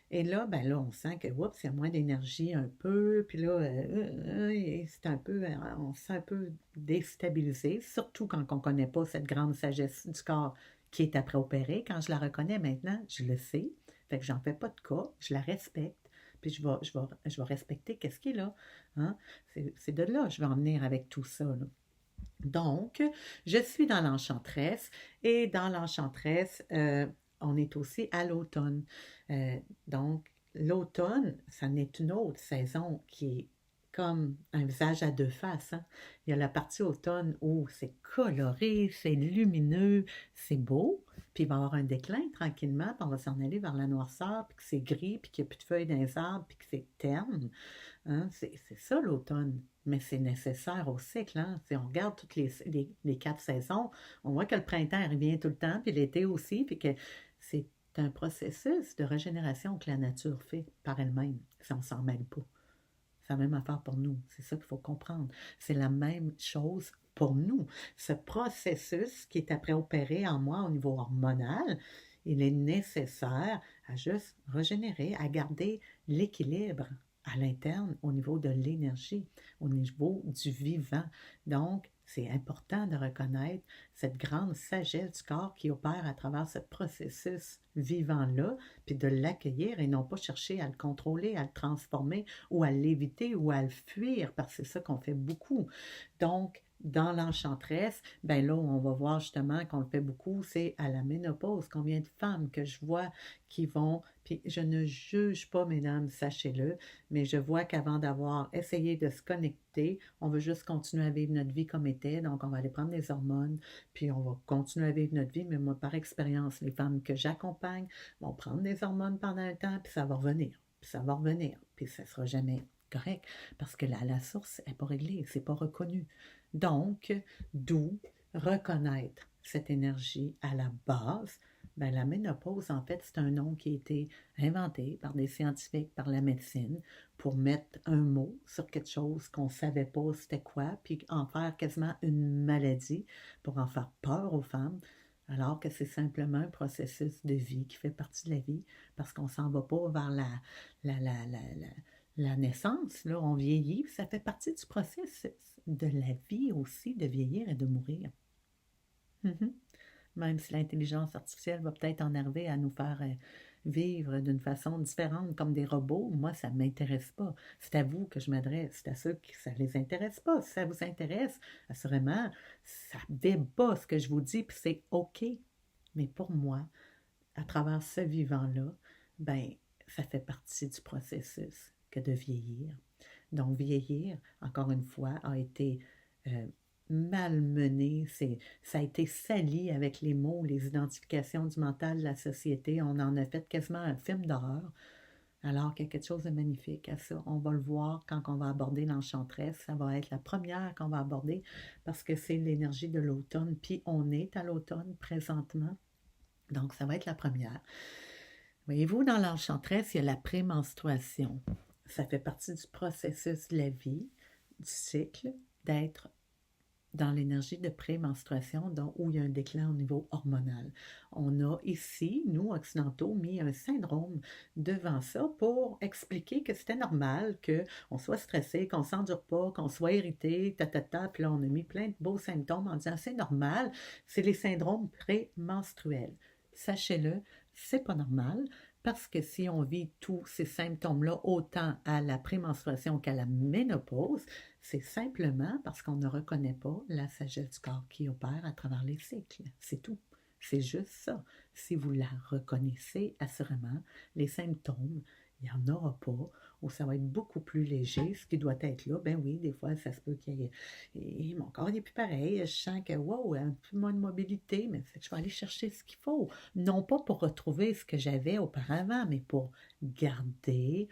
Et là, ben là, on sent que, oups, il y a moins d'énergie un peu, puis là, c'est un peu, on se sent un peu déstabilisé, surtout quand on ne connaît pas cette grande sagesse du corps qui est après opérée. Quand je la reconnais maintenant, je le sais, fait que j'en fais pas de cas, je la respecte, puis je vais respecter qu'est-ce qui est là. Hein? C'est de là que je vais en venir avec tout ça, là. Donc, je suis dans l'enchanteresse, et dans l'enchanteresse, on est aussi à l'automne. Donc, l'automne, ça n'est une autre saison qui est comme un visage à deux faces. Hein. Il y a la partie automne où c'est coloré, c'est lumineux, c'est beau, puis il va y avoir un déclin tranquillement, puis on va s'en aller vers la noirceur, puis que c'est gris, puis qu'il n'y a plus de feuilles dans les arbres, puis que c'est terne. Hein. C'est ça l'automne. Mais c'est nécessaire au cycle. Hein? Si on regarde toutes les 4 saisons, on voit que le printemps il revient tout le temps, puis l'été aussi, puis que c'est un processus de régénération que la nature fait par elle-même, si on ne s'en mêle pas. C'est la même affaire pour nous. C'est ça qu'il faut comprendre. C'est la même chose pour nous. Ce processus qui est après opéré en moi au niveau hormonal, il est nécessaire à juste régénérer, à garder l'équilibre à l'interne au niveau de l'énergie, au niveau du vivant. Donc, c'est important de reconnaître cette grande sagesse du corps qui opère à travers ce processus vivant-là, puis de l'accueillir et non pas chercher à le contrôler, à le transformer ou à l'éviter ou à le fuir, parce que c'est ça qu'on fait beaucoup. Donc, dans l'enchanteresse, ben là, on va voir justement qu'on le fait beaucoup, c'est à la ménopause. Combien de femmes que je vois qui vont, puis je ne juge pas, mesdames, sachez-le, mais je vois qu'avant d'avoir essayé de se connecter, on veut juste continuer à vivre notre vie comme était, donc on va aller prendre des hormones, puis on va continuer à vivre notre vie, mais moi, par expérience, les femmes que j'accompagne vont prendre des hormones pendant un temps, puis ça va revenir, puis ça va revenir, puis ça ne sera jamais correct, parce que la source n'est pas réglée, c'est pas reconnu. Donc, d'où reconnaître cette énergie à la base. Ben, la ménopause, en fait, c'est un nom qui a été inventé par des scientifiques, par la médecine, pour mettre un mot sur quelque chose qu'on ne savait pas c'était quoi, puis en faire quasiment une maladie, pour en faire peur aux femmes, alors que c'est simplement un processus de vie qui fait partie de la vie, parce qu'on ne s'en va pas vers la naissance, là, on vieillit, ça fait partie du processus de la vie aussi, de vieillir et de mourir. Mm-hmm. même si l'intelligence artificielle va peut-être en arriver à nous faire vivre d'une façon différente comme des robots, moi, ça ne m'intéresse pas. C'est à vous que je m'adresse, c'est à ceux qui ça ne les intéresse pas. Si ça vous intéresse, assurément, ça ne vibre pas ce que je vous dis, puis c'est OK. Mais pour moi, à travers ce vivant-là, ben, ça fait partie du processus que de vieillir. Donc, vieillir, encore une fois, a été euh, malmené, ça a été sali avec les mots, les identifications du mental de la société. On en a fait quasiment un film d'horreur, alors qu'il y a quelque chose de magnifique à ça. On va le voir quand on va aborder l'enchanteresse. Ça va être la première qu'on va aborder parce que c'est l'énergie de l'automne. Puis on est à l'automne présentement. Donc, ça va être la première. Voyez-vous, dans l'enchanteresse, il y a la prémenstruation. Ça fait partie du processus de la vie, du cycle, d'être dans l'énergie de prémenstruation, où il y a un déclin au niveau hormonal. On a ici, nous, occidentaux, mis un syndrome devant ça pour expliquer que c'était normal qu'on soit stressé, qu'on ne s'endure pas, qu'on soit irrité, puis là, on a mis plein de beaux symptômes en disant c'est normal, c'est les syndromes prémenstruels. Sachez-le, c'est pas normal. Parce que si on vit tous ces symptômes-là autant à la prémenstruation qu'à la ménopause, c'est simplement parce qu'on ne reconnaît pas la sagesse du corps qui opère à travers les cycles. C'est tout. C'est juste ça. Si vous la reconnaissez, assurément, les symptômes, il n'y en aura pas, ou ça va être beaucoup plus léger. Ce qui doit être là, ben oui, des fois, ça se peut qu'il y ait... mon corps n'est plus pareil. Je sens que, wow, un peu moins de mobilité, mais je vais aller chercher ce qu'il faut. Non pas pour retrouver ce que j'avais auparavant, mais pour garder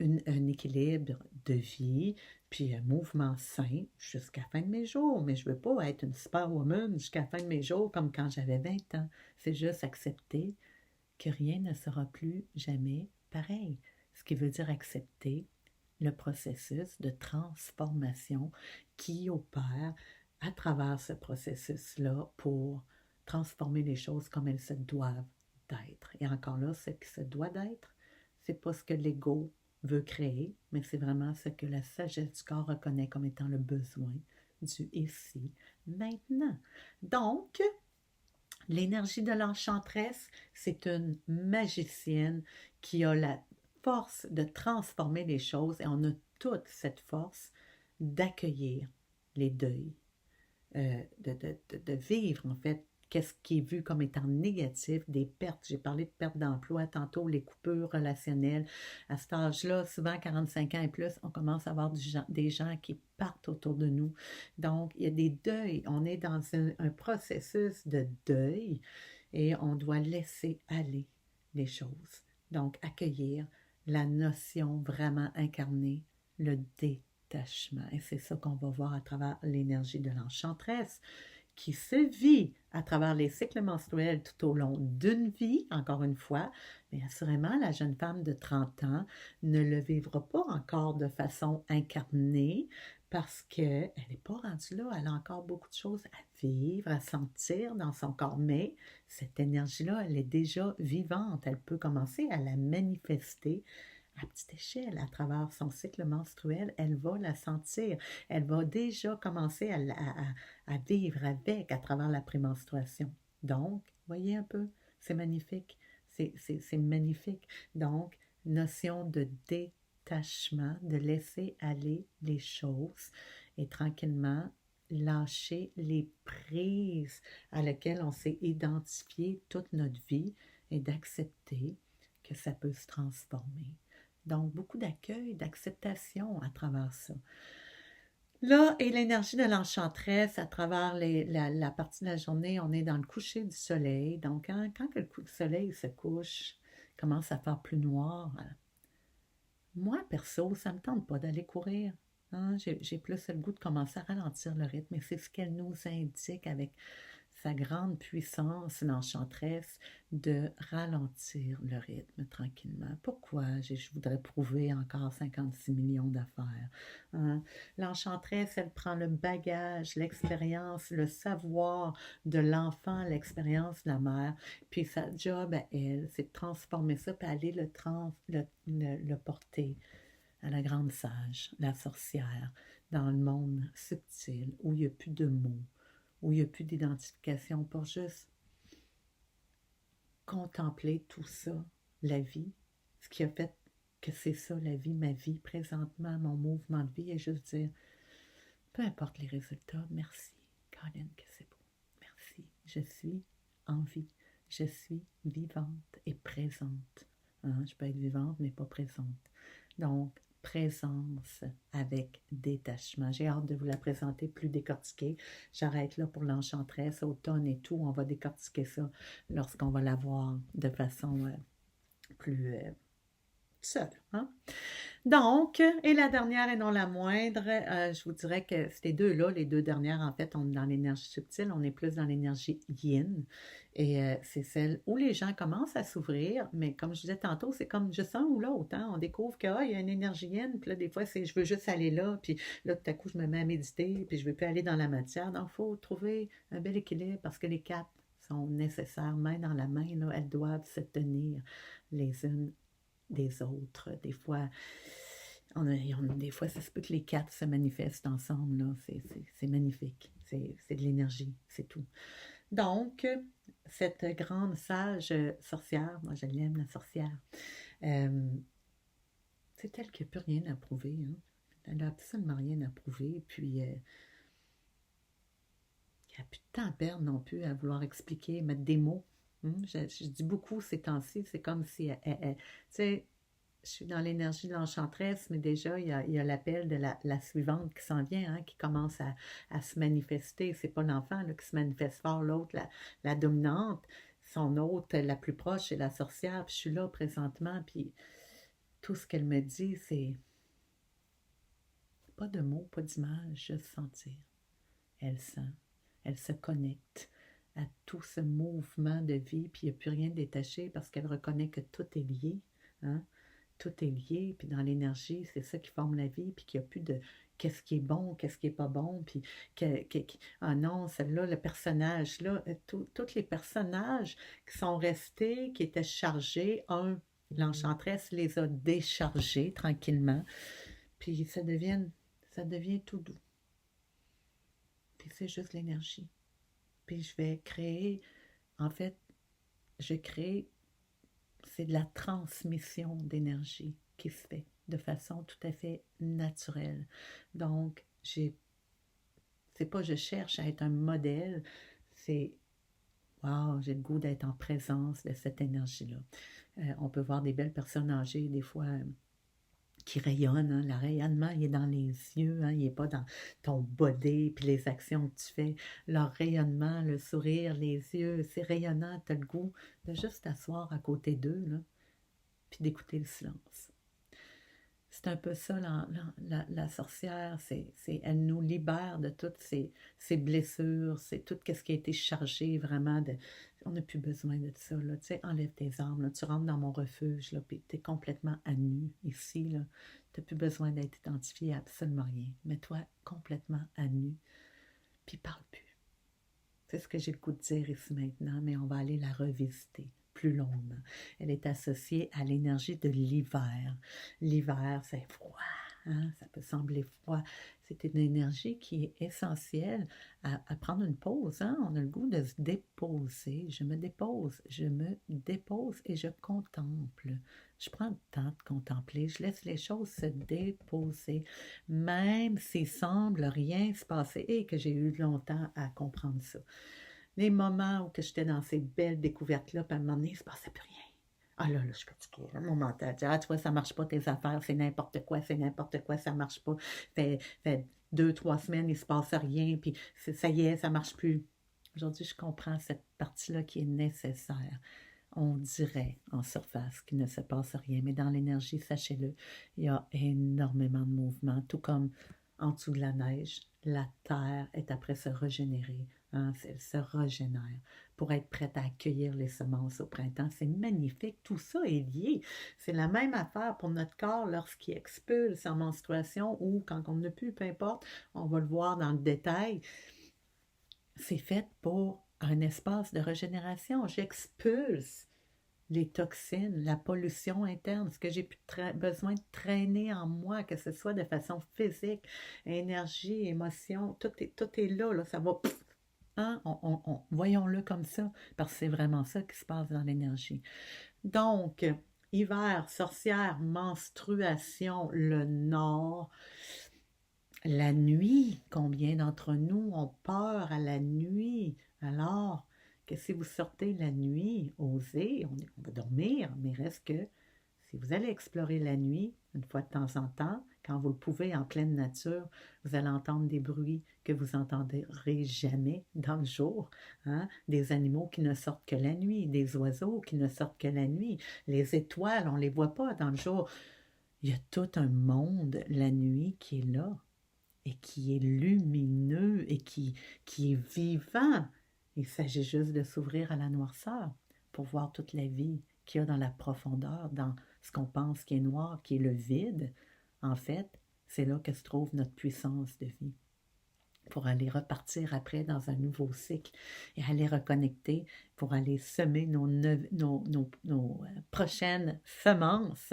un équilibre de vie, puis un mouvement sain jusqu'à la fin de mes jours. Mais je ne veux pas être une superwoman jusqu'à la fin de mes jours comme quand j'avais 20 ans. C'est juste accepter que rien ne sera plus jamais pareil. Ce qui veut dire accepter le processus de transformation qui opère à travers ce processus-là pour transformer les choses comme elles se doivent d'être. Et encore là, ce qui se doit d'être, c'est pas ce que l'ego veut créer, mais c'est vraiment ce que la sagesse du corps reconnaît comme étant le besoin du ici, maintenant. Donc, l'énergie de l'enchanteresse, c'est une magicienne qui a la force de transformer les choses et on a toute cette force d'accueillir les deuils, de vivre en fait qu'est-ce qui est vu comme étant négatif, des pertes. J'ai parlé de pertes d'emploi tantôt, les coupures relationnelles. À cet âge-là, souvent 45 ans et plus, on commence à avoir des gens qui partent autour de nous. Donc, il y a des deuils. On est dans un processus de deuil et on doit laisser aller les choses. Donc, accueillir la notion vraiment incarnée, le détachement. Et c'est ça qu'on va voir à travers l'énergie de l'enchanteresse qui se vit à travers les cycles menstruels tout au long d'une vie, encore une fois, mais assurément, la jeune femme de 30 ans ne le vivra pas encore de façon incarnée parce qu'elle n'est pas rendue là, elle a encore beaucoup de choses à vivre, à sentir dans son corps, mais cette énergie-là, elle est déjà vivante, elle peut commencer à la manifester à petite échelle, à travers son cycle menstruel, elle va la sentir. Elle va déjà commencer à vivre avec à travers la prémenstruation. Donc, voyez un peu, c'est magnifique. C'est magnifique. Donc, notion de détachement, de laisser aller les choses et tranquillement lâcher les prises à lesquelles on s'est identifié toute notre vie et d'accepter que ça peut se transformer. Donc, beaucoup d'accueil, d'acceptation à travers ça. Là, et l'énergie de l'enchanteresse à travers la partie de la journée, on est dans le coucher du soleil. Donc, quand le soleil se couche, commence à faire plus noir. Moi, perso, ça ne me tente pas d'aller courir. Hein? J'ai plus le goût de commencer à ralentir le rythme. Et c'est ce qu'elle nous indique avec sa grande puissance, l'enchanteresse, de ralentir le rythme tranquillement. Pourquoi je voudrais prouver encore 56 millions d'affaires? Hein? L'enchanteresse, elle prend le bagage, l'expérience, le savoir de l'enfant, l'expérience de la mère, puis sa job à elle, c'est de transformer ça, puis aller le porter à la grande sage, la sorcière, dans le monde subtil, où il n'y a plus de mots, où il n'y a plus d'identification, pour juste contempler tout ça, la vie, ce qui a fait que c'est ça la vie, ma vie présentement, mon mouvement de vie, et juste dire, peu importe les résultats, merci, Colin, que c'est beau, merci, je suis en vie, je suis vivante et présente. Hein? Je peux être vivante, mais pas présente. Donc, présence avec détachement. J'ai hâte de vous la présenter plus décortiquée. J'arrête là pour l'enchanteresse, automne et tout. On va décortiquer ça lorsqu'on va la voir de façon plus seule. Hein? Donc, et la dernière et non la moindre, je vous dirais que ces deux-là, les deux dernières, en fait, on est dans l'énergie subtile, on est plus dans l'énergie yin. Et c'est celle où les gens commencent à s'ouvrir, mais comme je disais tantôt, c'est comme juste un ou l'autre. Hein? On découvre qu'il y a une énergie yin, puis là, des fois, c'est je veux juste aller là, puis là, tout à coup, je me mets à méditer, puis je ne veux plus aller dans la matière. Donc, il faut trouver un bel équilibre parce que les quatre sont nécessaires, main dans la main, là, elles doivent se tenir les unes des autres. Des fois, des fois, ça se peut que les quatre se manifestent ensemble. Là. C'est magnifique. C'est de l'énergie, c'est tout. Donc, cette grande sage sorcière, moi je l'aime, la sorcière, c'est elle qui n'a plus rien à prouver. Hein? Elle n'a absolument rien à prouver. Puis, il n'y a plus de temps à perdre non plus à vouloir expliquer, mettre des mots. Je dis beaucoup ces temps-ci, c'est comme si, tu sais, je suis dans l'énergie de l'enchanteresse, mais déjà, il y a l'appel de la suivante qui s'en vient, hein, qui commence à se manifester. C'est pas l'enfant qui se manifeste fort, l'autre, la dominante. Son autre, la plus proche, c'est la sorcière. Puis je suis là présentement, puis tout ce qu'elle me dit, c'est pas de mots, pas d'images, juste sentir. Elle sent, elle se connecte à tout ce mouvement de vie, puis il n'y a plus rien de détaché parce qu'elle reconnaît que tout est lié, hein? Tout est lié, puis dans l'énergie, c'est ça qui forme la vie, puis qu'il n'y a plus de qu'est-ce qui est bon, qu'est-ce qui n'est pas bon, puis ah non, celle-là, le personnage, là, tous les personnages qui sont restés, qui étaient chargés, l'enchanteresse les a déchargés tranquillement, puis ça devient tout doux. Puis c'est juste l'énergie. Puis je vais créer, en fait, je crée c'est de la transmission d'énergie qui se fait de façon tout à fait naturelle. Donc, c'est pas je cherche à être un modèle, c'est wow, j'ai le goût d'être en présence de cette énergie-là. On peut voir des belles personnes âgées, des fois, qui rayonnent. Hein. Le rayonnement, il est dans les yeux, hein, il n'est pas dans ton body puis les actions que tu fais. Leur rayonnement, le sourire, les yeux, c'est rayonnant. Tu as le goût de juste t'asseoir à côté d'eux, là, puis d'écouter le silence. C'est un peu ça, la sorcière, elle nous libère de toutes ces blessures, c'est tout ce qui a été chargé vraiment de... On n'a plus besoin de ça, là, tu sais, enlève tes armes, là, tu rentres dans mon refuge, là, puis tu es complètement à nu ici, là, tu n'as plus besoin d'être identifié à absolument rien, mets-toi complètement à nu, puis parle plus. C'est ce que j'ai le goût de dire ici maintenant, mais on va aller la revisiter plus longuement. Elle est associée à l'énergie de l'hiver. L'hiver, c'est froid, hein? Ça peut sembler froid. C'est une énergie qui est essentielle à prendre une pause. Hein? On a le goût de se déposer. Je me dépose et je contemple. Je prends le temps de contempler. Je laisse les choses se déposer, même s'il semble rien se passer et que j'ai eu longtemps à comprendre ça. Les moments où j'étais dans ces belles découvertes-là, puis à un moment donné, il ne se passait plus rien. Ah là, je suis fatiguée. Là, mon mental dit, tu vois, ça ne marche pas tes affaires, c'est n'importe quoi, ça ne marche pas. Fait 2-3 semaines, il ne se passe rien, puis ça y est, ça ne marche plus. Aujourd'hui, je comprends cette partie-là qui est nécessaire. On dirait en surface qu'il ne se passe rien, mais dans l'énergie, sachez-le, il y a énormément de mouvements, tout comme en dessous de la neige, la terre est après se régénérer. Hein, elle se régénère pour être prête à accueillir les semences au printemps. C'est magnifique, tout ça est lié. C'est la même affaire pour notre corps lorsqu'il expulse en menstruation ou quand on n'a plus, peu importe, on va le voir dans le détail. C'est fait pour un espace de régénération. J'expulse les toxines, la pollution interne, ce que j'ai besoin de traîner en moi, que ce soit de façon physique, énergie, émotion, tout est là, ça va Hein? Voyons-le comme ça, parce que c'est vraiment ça qui se passe dans l'énergie. Donc, hiver, sorcière, menstruation, le nord, la nuit. Combien d'entre nous ont peur à la nuit? Alors, que si vous sortez la nuit, osez, on va dormir, mais reste que si vous allez explorer la nuit, une fois de temps en temps, quand vous le pouvez en pleine nature, vous allez entendre des bruits que vous n'entendrez jamais dans le jour. Hein? Des animaux qui ne sortent que la nuit, des oiseaux qui ne sortent que la nuit, les étoiles, on ne les voit pas dans le jour. Il y a tout un monde la nuit qui est là et qui est lumineux et qui est vivant. Il s'agit juste de s'ouvrir à la noirceur pour voir toute la vie qu'il y a dans la profondeur, dans ce qu'on pense qui est noir, qui est le vide. En fait, c'est là que se trouve notre puissance de vie pour aller repartir après dans un nouveau cycle et aller reconnecter pour aller semer nos prochaines semences.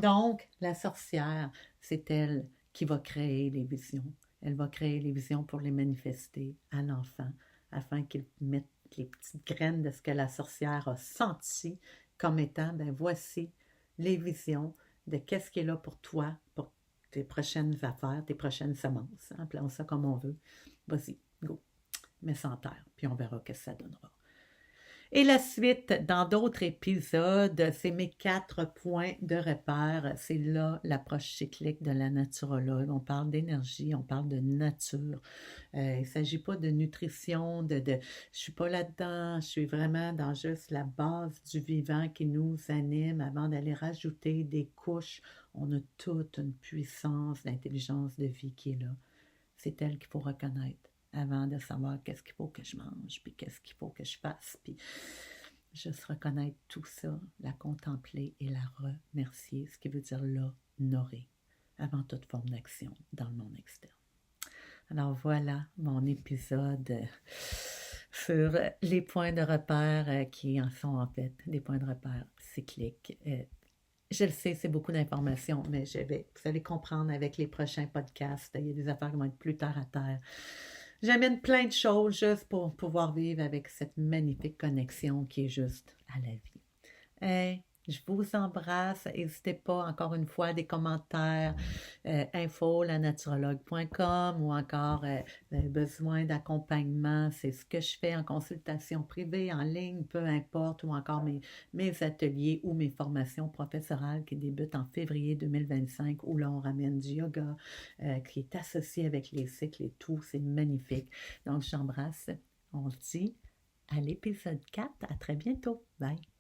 Donc, la sorcière, c'est elle qui va créer les visions. Elle va créer les visions pour les manifester à l'enfant afin qu'il mette les petites graines de ce que la sorcière a senti comme étant, ben voici les visions de qu'est-ce qui est là pour toi, pour tes prochaines affaires, tes prochaines semences. Appelons ça comme on veut. Vas-y, go. Mets ça en terre, puis on verra ce que ça donnera. Et la suite, dans d'autres épisodes, c'est mes 4 points de repère. C'est là l'approche cyclique de la naturologue. On parle d'énergie, on parle de nature. Il ne s'agit pas de nutrition, je ne suis pas là-dedans. Je suis vraiment dans juste la base du vivant qui nous anime avant d'aller rajouter des couches. On a toute une puissance d'intelligence de vie qui est là. C'est elle qu'il faut reconnaître avant de savoir qu'est-ce qu'il faut que je mange, puis qu'est-ce qu'il faut que je fasse, puis juste reconnaître tout ça, la contempler et la remercier, ce qui veut dire l'honorer avant toute forme d'action dans le monde externe. Alors voilà mon épisode sur les points de repère qui en sont en fait des points de repère cycliques. Je le sais, c'est beaucoup d'informations, mais vous allez comprendre avec les prochains podcasts. Il y a des affaires qui vont être plus terre à terre. J'amène plein de choses juste pour pouvoir vivre avec cette magnifique connexion qui est juste à la vie. Hey, je vous embrasse. N'hésitez pas, encore une fois, des commentaires, info.lanaturologue.com ou encore besoin d'accompagnement. C'est ce que je fais en consultation privée, en ligne, peu importe, ou encore mes ateliers ou mes formations professorales qui débutent en février 2025 où là, on ramène du yoga qui est associé avec les cycles et tout. C'est magnifique. Donc, j'embrasse. On se dit à l'épisode 4. À très bientôt. Bye.